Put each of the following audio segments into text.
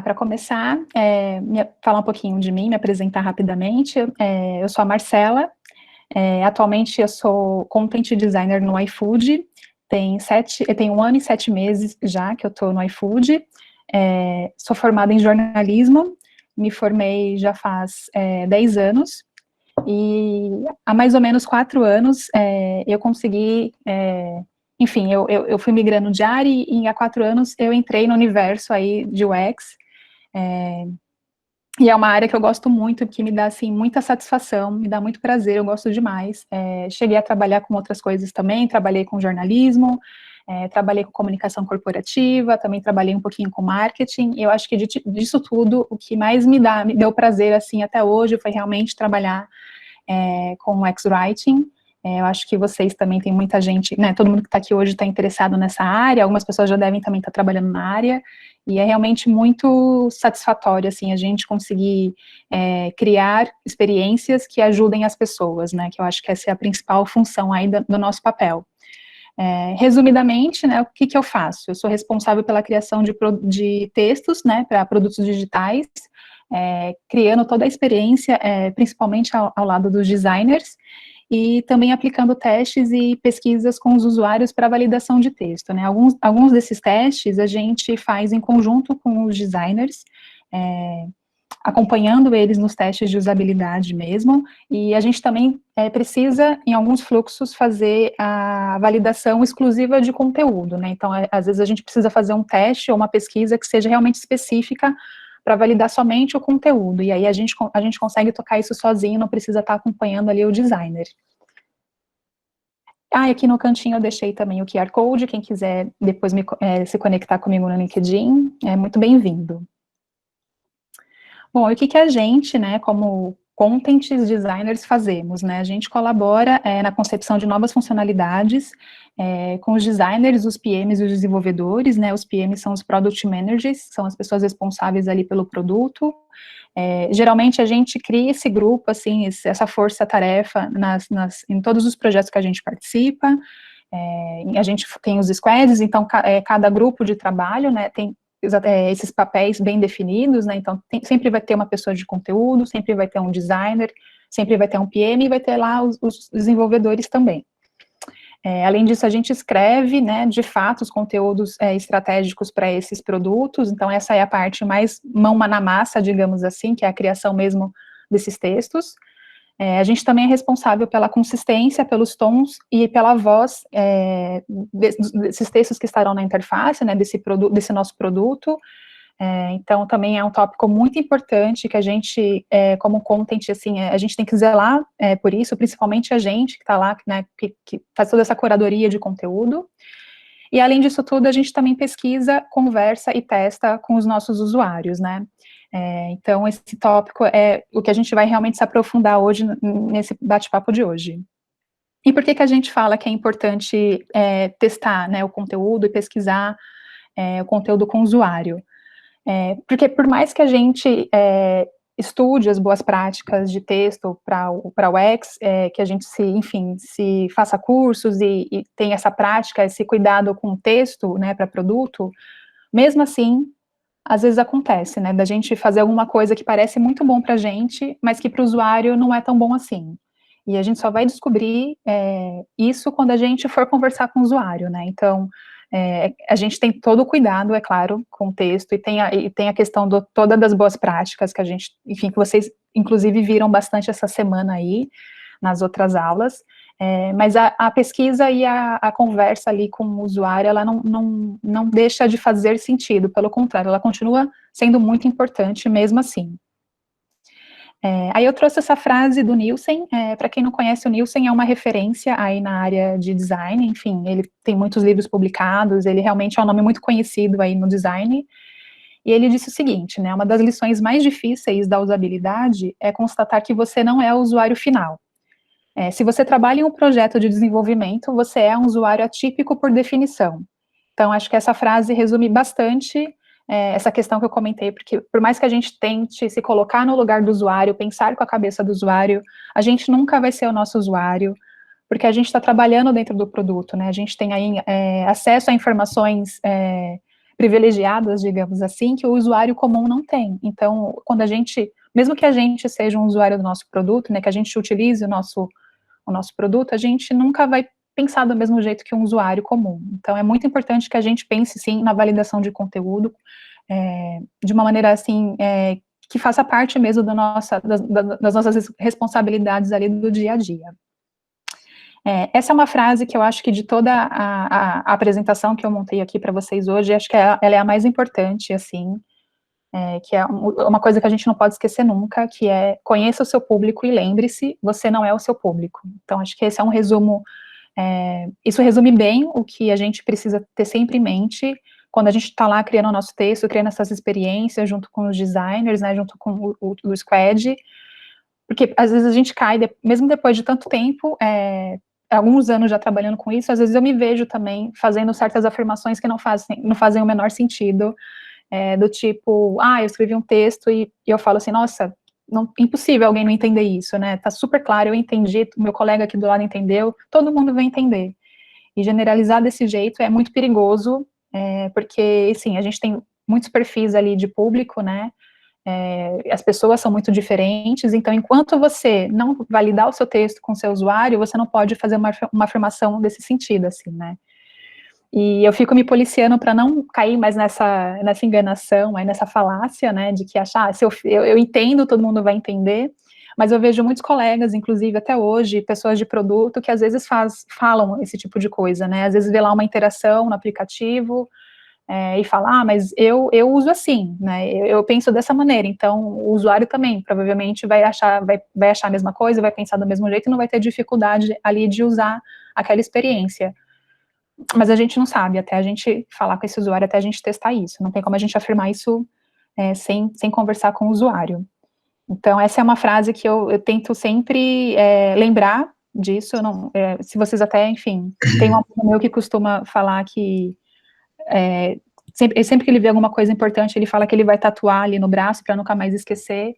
Para começar, falar um pouquinho de mim, me apresentar rapidamente. Eu sou a Marcela, atualmente eu sou Content Designer no iFood, tem 1 ano e 7 meses já que eu estou no iFood, sou formada em jornalismo, me formei já faz 10 anos, e há mais ou menos 4 anos eu consegui, enfim, eu fui migrando de área e há 4 anos eu entrei no universo aí de UX, e é uma área que eu gosto muito, que me dá, assim, muita satisfação, me dá muito prazer, eu gosto demais. Cheguei a trabalhar com outras coisas também, trabalhei com jornalismo, trabalhei com comunicação corporativa, também trabalhei um pouquinho com marketing, e eu acho que disso tudo, o que mais me deu prazer, assim, até hoje, foi realmente trabalhar com UX Writing. Eu acho que vocês também tem muita gente, né, todo mundo que está aqui hoje está interessado nessa área, algumas pessoas já devem também estar trabalhando na área, e é realmente muito satisfatório, assim, a gente conseguir criar experiências que ajudem as pessoas, né, que eu acho que essa é a principal função aí do nosso papel. Resumidamente, né, o que eu faço? Eu sou responsável pela criação de textos, né, para produtos digitais, criando toda a experiência, principalmente ao lado dos designers, e também aplicando testes e pesquisas com os usuários para validação de texto, né? Alguns desses testes a gente faz em conjunto com os designers, acompanhando eles nos testes de usabilidade mesmo, e a gente também precisa, em alguns fluxos, fazer a validação exclusiva de conteúdo, né? Então, às vezes a gente precisa fazer um teste ou uma pesquisa que seja realmente específica para validar somente o conteúdo, e aí a gente consegue tocar isso sozinho, não precisa estar acompanhando ali o designer. E aqui no cantinho eu deixei também o QR Code, quem quiser depois se conectar comigo no LinkedIn, é muito bem-vindo. Bom, e o que a gente, né, como content designers fazemos, né? A gente colabora na concepção de novas funcionalidades com os designers, os PMs e os desenvolvedores, né? Os PMs são os Product Managers, são as pessoas responsáveis ali pelo produto. Geralmente a gente cria esse grupo, assim, essa força-tarefa em todos os projetos que a gente participa. A gente tem os squads, então cada grupo de trabalho, né, tem esses papéis bem definidos, né, então sempre vai ter uma pessoa de conteúdo, sempre vai ter um designer, sempre vai ter um PM e vai ter lá os desenvolvedores também. Além disso, a gente escreve, né, de fato, os conteúdos estratégicos para esses produtos, então essa é a parte mais mão na massa, digamos assim, que é a criação mesmo desses textos. A gente também é responsável pela consistência, pelos tons e pela voz desses textos que estarão na interface, né, desse nosso produto. Então, também é um tópico muito importante que a gente, como content, assim, a gente tem que zelar por isso, principalmente a gente que está lá, né, que faz toda essa curadoria de conteúdo. E, além disso tudo, a gente também pesquisa, conversa e testa com os nossos usuários, né. Então, esse tópico é o que a gente vai realmente se aprofundar hoje, nesse bate-papo de hoje. E por que a gente fala que é importante testar, né, o conteúdo e pesquisar o conteúdo com o usuário? Porque por mais que a gente estude as boas práticas de texto para o UX, que a gente se faça cursos e tenha essa prática, esse cuidado com o texto, né, para produto, mesmo assim, às vezes acontece, né, da gente fazer alguma coisa que parece muito bom para a gente, mas que para o usuário não é tão bom assim. E a gente só vai descobrir isso quando a gente for conversar com o usuário, né, então, a gente tem todo o cuidado, é claro, com o texto, e tem a questão toda das boas práticas, que a gente, enfim, que vocês, inclusive, viram bastante essa semana aí, nas outras aulas, mas a pesquisa e a conversa ali com o usuário, ela não deixa de fazer sentido, pelo contrário, ela continua sendo muito importante mesmo assim. Aí eu trouxe essa frase do Nielsen, para quem não conhece, o Nielsen é uma referência aí na área de design, enfim, ele tem muitos livros publicados, ele realmente é um nome muito conhecido aí no design, e ele disse o seguinte, né, uma das lições mais difíceis da usabilidade é constatar que você não é o usuário final. Se você trabalha em um projeto de desenvolvimento, você é um usuário atípico por definição. Então, acho que essa frase resume bastante essa questão que eu comentei, porque por mais que a gente tente se colocar no lugar do usuário, pensar com a cabeça do usuário, a gente nunca vai ser o nosso usuário, porque a gente está trabalhando dentro do produto, né, a gente tem aí acesso a informações privilegiadas, digamos assim, que o usuário comum não tem. Então, quando a gente, mesmo que a gente seja um usuário do nosso produto, né, que a gente utilize o nosso produto, a gente nunca vai pensar do mesmo jeito que um usuário comum. Então, é muito importante que a gente pense, sim, na validação de conteúdo, de uma maneira, assim, que faça parte mesmo das nossas responsabilidades ali do dia a dia. Essa é uma frase que eu acho que de toda a apresentação que eu montei aqui para vocês hoje, acho que ela é a mais importante, assim, que é uma coisa que a gente não pode esquecer nunca, que é conheça o seu público e lembre-se, você não é o seu público. Então, acho que esse é um resumo, isso resume bem o que a gente precisa ter sempre em mente quando a gente está lá criando o nosso texto, criando essas experiências junto com os designers, né, junto com o squad, porque às vezes a gente cai, mesmo depois de tanto tempo, alguns anos já trabalhando com isso, às vezes eu me vejo também fazendo certas afirmações que não fazem o menor sentido, do tipo, eu escrevi um texto e eu falo assim, nossa, impossível alguém não entender isso, né, tá super claro, eu entendi, meu colega aqui do lado entendeu, todo mundo vai entender. E generalizar desse jeito é muito perigoso, porque, assim, a gente tem muitos perfis ali de público, né, as pessoas são muito diferentes, então, enquanto você não validar o seu texto com o seu usuário, você não pode fazer uma afirmação desse sentido, assim, né. E eu fico me policiando para não cair mais nessa enganação, aí nessa falácia, né, de que achar, se eu entendo, todo mundo vai entender, mas eu vejo muitos colegas, inclusive até hoje, pessoas de produto, que às vezes falam esse tipo de coisa, né, às vezes vê lá uma interação no aplicativo, e fala, mas eu uso assim, né, eu penso dessa maneira, então o usuário também, provavelmente vai achar a mesma coisa, vai pensar do mesmo jeito e não vai ter dificuldade ali de usar aquela experiência. Mas a gente não sabe, até a gente falar com esse usuário, até a gente testar isso, não tem como a gente afirmar isso sem conversar com o usuário. Então, essa é uma frase que eu tento sempre lembrar disso, se vocês até, enfim, tem um amigo meu que costuma falar que sempre que ele vê alguma coisa importante, ele fala que ele vai tatuar ali no braço para nunca mais esquecer.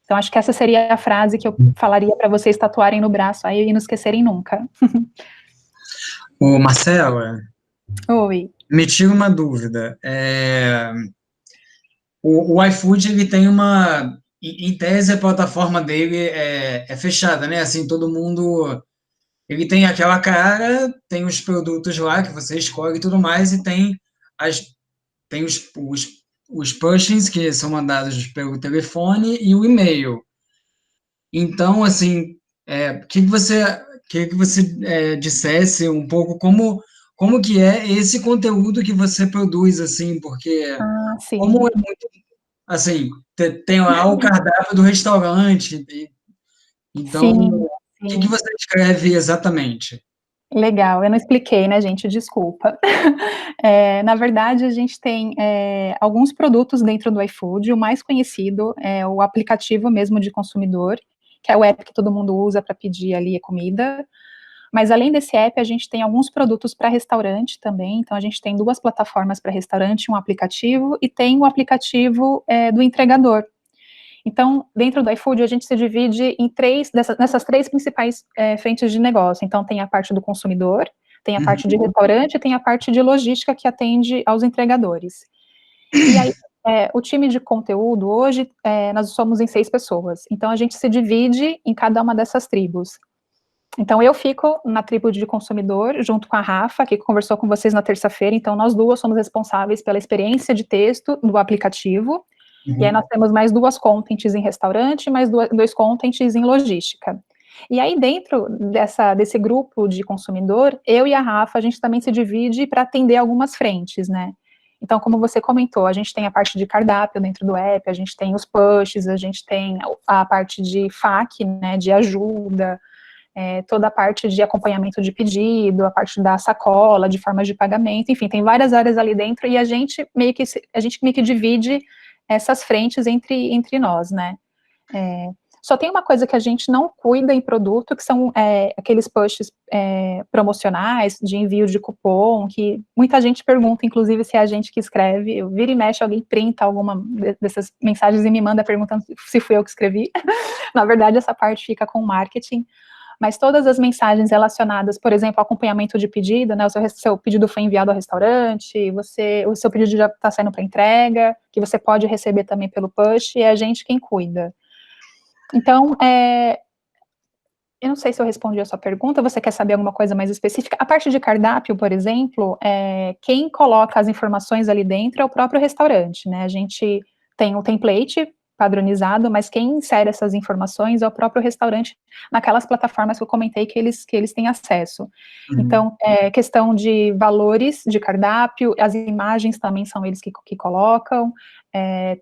Então, acho que essa seria a frase que eu falaria para vocês tatuarem no braço aí e não esquecerem nunca. Ô, Marcela, Oi. me tira uma dúvida. O iFood, ele tem em tese, a plataforma dele é fechada, né? Assim, todo mundo, ele tem aquela cara, tem os produtos lá que você escolhe e tudo mais, e as, tem os pushings que são mandados pelo telefone e o e-mail. Então, assim, queria que você dissesse um pouco como que é esse conteúdo que você produz, assim, porque como Sim. assim, tem lá o cardápio do restaurante, então, Sim, o que sim. você escreve exatamente? Legal, eu não expliquei, né, gente? Desculpa. Na verdade, a gente tem alguns produtos dentro do iFood. O mais conhecido é o aplicativo mesmo de consumidor, que é o app que todo mundo usa para pedir ali a comida. Mas além desse app, a gente tem alguns produtos para restaurante também. Então, a gente tem duas plataformas para restaurante, um aplicativo, e tem o aplicativo do entregador. Então, dentro do iFood, a gente se divide em nessas três principais frentes de negócio. Então, tem a parte do consumidor, tem a parte de restaurante e tem a parte de logística que atende aos entregadores. E aí, o time de conteúdo, hoje, nós somos em 6 pessoas. Então, a gente se divide em cada uma dessas tribos. Então, eu fico na tribo de consumidor, junto com a Rafa, que conversou com vocês na terça-feira. Então, nós duas somos responsáveis pela experiência de texto do aplicativo. E aí nós temos mais 2 contents em restaurante, mais 2 contents em logística. E aí dentro desse grupo de consumidor, eu e a Rafa, a gente também se divide para atender algumas frentes, né? Então, como você comentou, a gente tem a parte de cardápio dentro do app, a gente tem os pushes, a gente tem a parte de FAQ, né, de ajuda, toda a parte de acompanhamento de pedido, a parte da sacola, de formas de pagamento, enfim, tem várias áreas ali dentro e a gente meio que divide essas frentes entre nós, né. Só tem uma coisa que a gente não cuida em produto, que são aqueles posts promocionais, de envio de cupom, que muita gente pergunta, inclusive, se é a gente que escreve. Eu vira e mexe, alguém printa alguma dessas mensagens e me manda perguntando se fui eu que escrevi. Na verdade, essa parte fica com o marketing. mas todas as mensagens relacionadas, por exemplo, ao acompanhamento de pedido, né, seu pedido foi enviado ao restaurante, o seu pedido já está saindo para entrega, que você pode receber também pelo push, é a gente quem cuida. Então, eu não sei se eu respondi a sua pergunta, você quer saber alguma coisa mais específica? A parte de cardápio, por exemplo, quem coloca as informações ali dentro é o próprio restaurante, né? A gente tem um template padronizado, mas quem insere essas informações é o próprio restaurante naquelas plataformas que eu comentei que eles têm acesso. Uhum. Então, questão de valores de cardápio, as imagens também são eles que colocam,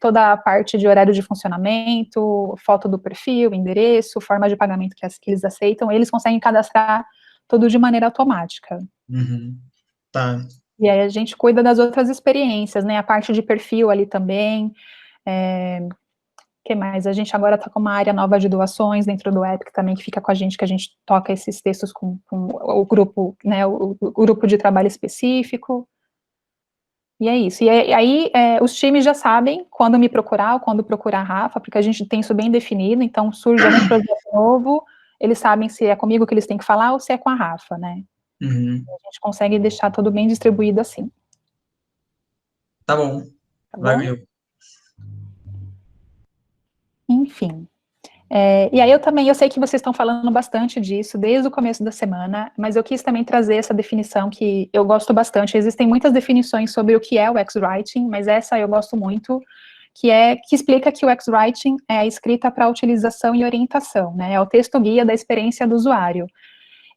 toda a parte de horário de funcionamento, foto do perfil, endereço, forma de pagamento que eles aceitam, eles conseguem cadastrar tudo de maneira automática. Uhum. Tá. E aí a gente cuida das outras experiências, né, a parte de perfil ali também, que mais? A gente agora está com uma área nova de doações dentro do Epic também, que fica com a gente, que a gente toca esses textos com o grupo, né, o grupo de trabalho específico. E é isso. E aí, os times já sabem quando me procurar ou quando procurar a Rafa, porque a gente tem isso bem definido, então surge algum projeto novo, eles sabem se é comigo que eles têm que falar ou se é com a Rafa, né? Uhum. A gente consegue deixar tudo bem distribuído assim. Tá bom. Tá bom? Valeu. Enfim. E aí eu sei que vocês estão falando bastante disso desde o começo da semana, mas eu quis também trazer essa definição que eu gosto bastante. Existem muitas definições sobre o que é o X-Writing, mas essa eu gosto muito, que explica que o X-Writing é a escrita para utilização e orientação, né? É o texto guia da experiência do usuário.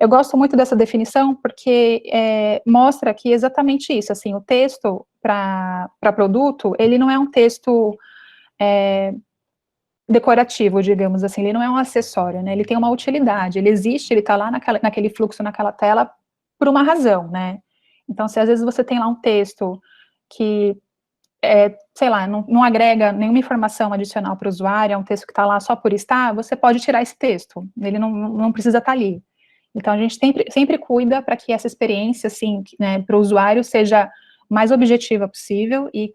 Eu gosto muito dessa definição porque mostra que exatamente isso, assim, o texto para produto, ele não é um texto decorativo, digamos assim, ele não é um acessório, né, ele tem uma utilidade, ele existe, ele está lá naquele fluxo, naquela tela, por uma razão, né, então se às vezes você tem lá um texto que, sei lá, não agrega nenhuma informação adicional para o usuário, é um texto que está lá só por estar, você pode tirar esse texto, ele não precisa estar ali, então a gente sempre cuida para que essa experiência, assim, né, para o usuário seja mais objetiva possível e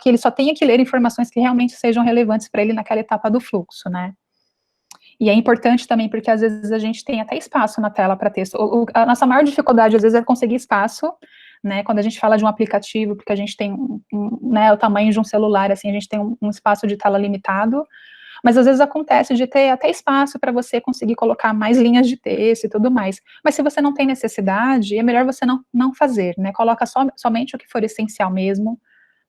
que ele só tenha que ler informações que realmente sejam relevantes para ele naquela etapa do fluxo, né? E é importante também porque às vezes a gente tem até espaço na tela para texto. A nossa maior dificuldade às vezes é conseguir espaço, né? Quando a gente fala de um aplicativo, porque a gente tem né, o tamanho de um celular, assim, a gente tem um espaço de tela limitado. Mas às vezes acontece de ter até espaço para você conseguir colocar mais linhas de texto e tudo mais. Mas se você não tem necessidade, é melhor você não fazer, né? Coloca somente o que for essencial mesmo,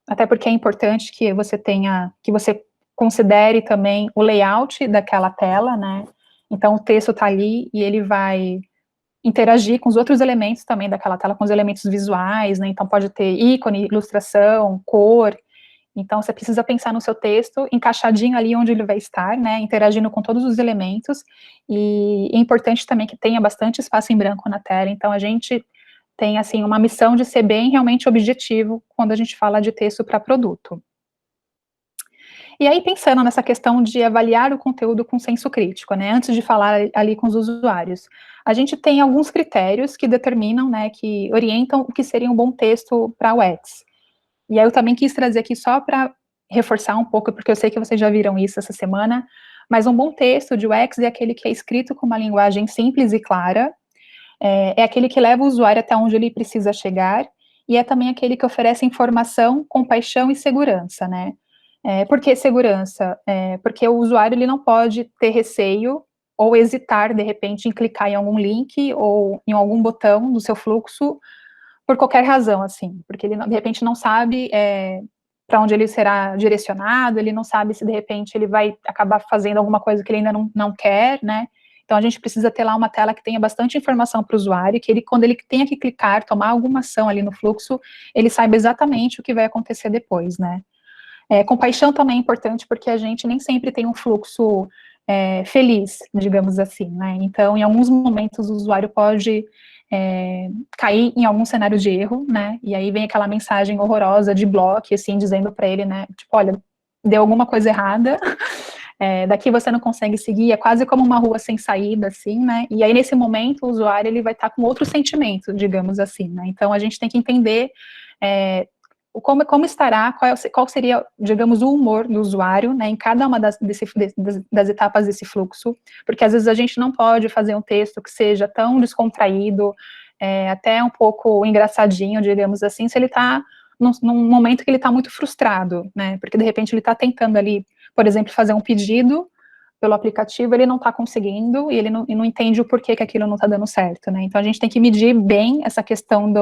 até porque é importante que você considere também o layout daquela tela, né? Então o texto está ali e ele vai interagir com os outros elementos também daquela tela, com os elementos visuais, né? Então pode ter ícone, ilustração, cor. Então, você precisa pensar no seu texto, encaixadinho ali onde ele vai estar, né, interagindo com todos os elementos, e é importante também que tenha bastante espaço em branco na tela, então a gente tem, assim, uma missão de ser bem realmente objetivo quando a gente fala de texto para produto. E aí, pensando nessa questão de avaliar o conteúdo com senso crítico, né, antes de falar ali com os usuários, a gente tem alguns critérios que determinam, né, que orientam o que seria um bom texto para o UX. E aí eu também quis trazer aqui só para reforçar um pouco, porque eu sei que vocês já viram isso essa semana, mas um bom texto de UX é aquele que é escrito com uma linguagem simples e clara, é aquele que leva o usuário até onde ele precisa chegar, e é também aquele que oferece informação, compaixão e segurança, né? Por que segurança? Porque o usuário ele não pode ter receio ou hesitar, de repente, em clicar em algum link ou em algum botão do seu fluxo, por qualquer razão, assim, porque ele, de repente, não sabe para onde ele será direcionado, ele não sabe se, de repente, ele vai acabar fazendo alguma coisa que ele ainda não quer, né, então a gente precisa ter lá uma tela que tenha bastante informação para o usuário, que ele, quando ele tenha que clicar, tomar alguma ação ali no fluxo, ele saiba exatamente o que vai acontecer depois, né. Compaixão também é importante, porque a gente nem sempre tem um fluxo feliz, digamos assim, né, então, em alguns momentos, o usuário pode cair em algum cenário de erro, né, e aí vem aquela mensagem horrorosa de bloco, assim, dizendo para ele, né, tipo, olha, deu alguma coisa errada, daqui você não consegue seguir, é quase como uma rua sem saída, assim, né, e aí nesse momento o usuário, ele vai estar com outro sentimento, digamos assim, né, então a gente tem que entender como estará, qual seria, digamos, o humor do usuário, né, em cada uma das etapas desse fluxo, porque às vezes a gente não pode fazer um texto que seja tão descontraído, até um pouco engraçadinho, digamos assim, se ele está num momento que ele está muito frustrado, né, porque de repente ele está tentando ali, por exemplo, fazer um pedido pelo aplicativo, ele não está conseguindo, e ele não entende o porquê que aquilo não está dando certo, né, então a gente tem que medir bem essa questão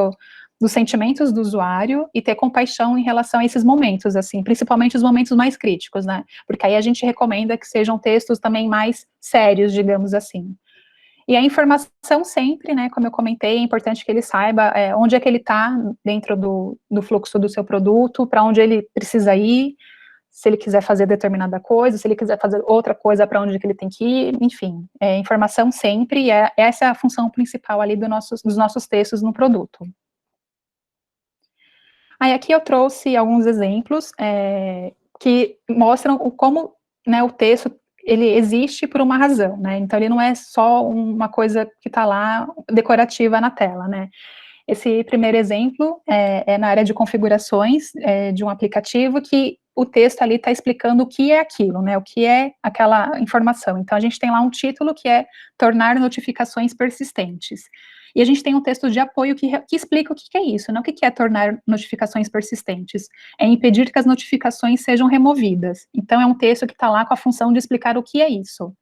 dos sentimentos do usuário e ter compaixão em relação a esses momentos, assim, principalmente os momentos mais críticos, né, porque aí a gente recomenda que sejam textos também mais sérios, digamos assim. E a informação sempre, né, como eu comentei, é importante que ele saiba onde é que ele está dentro do fluxo do seu produto, para onde ele precisa ir, se ele quiser fazer determinada coisa, se ele quiser fazer outra coisa, para onde é que ele tem que ir, enfim, informação sempre, e essa é a função principal ali dos nossos textos no produto. Aí aqui eu trouxe alguns exemplos que mostram como, né, o texto ele existe por uma razão, né, então ele não é só uma coisa que está lá decorativa na tela, né. Esse primeiro exemplo é na área de configurações de um aplicativo que o texto ali está explicando o que é aquilo, né, o que é aquela informação. Então a gente tem lá um título que é tornar notificações persistentes. E a gente tem um texto de apoio que explica o que é isso, né, o que é tornar notificações persistentes. É impedir que as notificações sejam removidas. Então é um texto que está lá com a função de explicar o que é isso.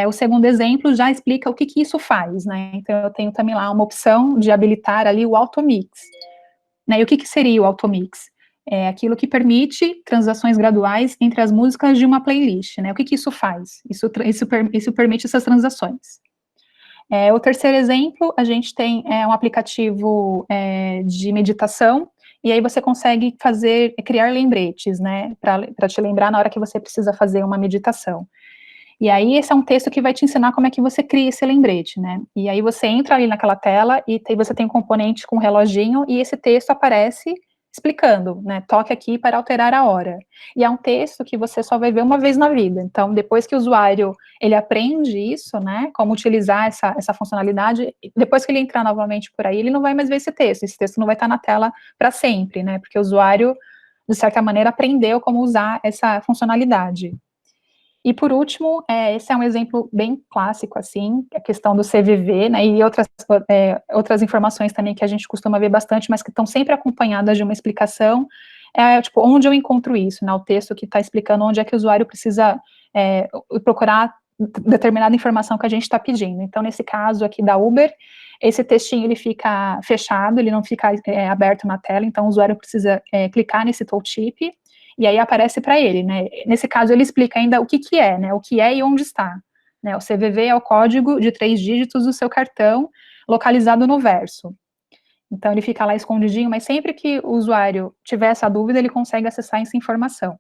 O segundo exemplo já explica o que isso faz, né, então eu tenho também lá uma opção de habilitar ali o automix, né, e o que seria o automix? É aquilo que permite transações graduais entre as músicas de uma playlist, né, o que isso faz? Isso permite essas transações. O terceiro exemplo, a gente tem um aplicativo de meditação, e aí você consegue criar lembretes, né, para te lembrar na hora que você precisa fazer uma meditação. E aí, esse é um texto que vai te ensinar como é que você cria esse lembrete, né? E aí você entra ali naquela tela e você tem um componente com um reloginho e esse texto aparece explicando, né? Toque aqui para alterar a hora. E é um texto que você só vai ver uma vez na vida. Então, depois que o usuário, ele aprende isso, né? Como utilizar essa funcionalidade, depois que ele entrar novamente por aí, ele não vai mais ver esse texto. Esse texto não vai estar na tela para sempre, né? Porque o usuário, de certa maneira, aprendeu como usar essa funcionalidade. E por último, esse é um exemplo bem clássico, assim, a questão do CVV, né, e outras informações também que a gente costuma ver bastante, mas que estão sempre acompanhadas de uma explicação, tipo, onde eu encontro isso, né, o texto que está explicando onde é que o usuário precisa procurar determinada informação que a gente está pedindo. Então, nesse caso aqui da Uber, esse textinho ele fica fechado, ele não fica aberto na tela, então o usuário precisa clicar nesse tooltip, e aí aparece para ele, né, nesse caso ele explica ainda o que é, né, o que é e onde está, né, o CVV é o código de 3 dígitos do seu cartão, localizado no verso, então ele fica lá escondidinho, mas sempre que o usuário tiver essa dúvida, ele consegue acessar essa informação.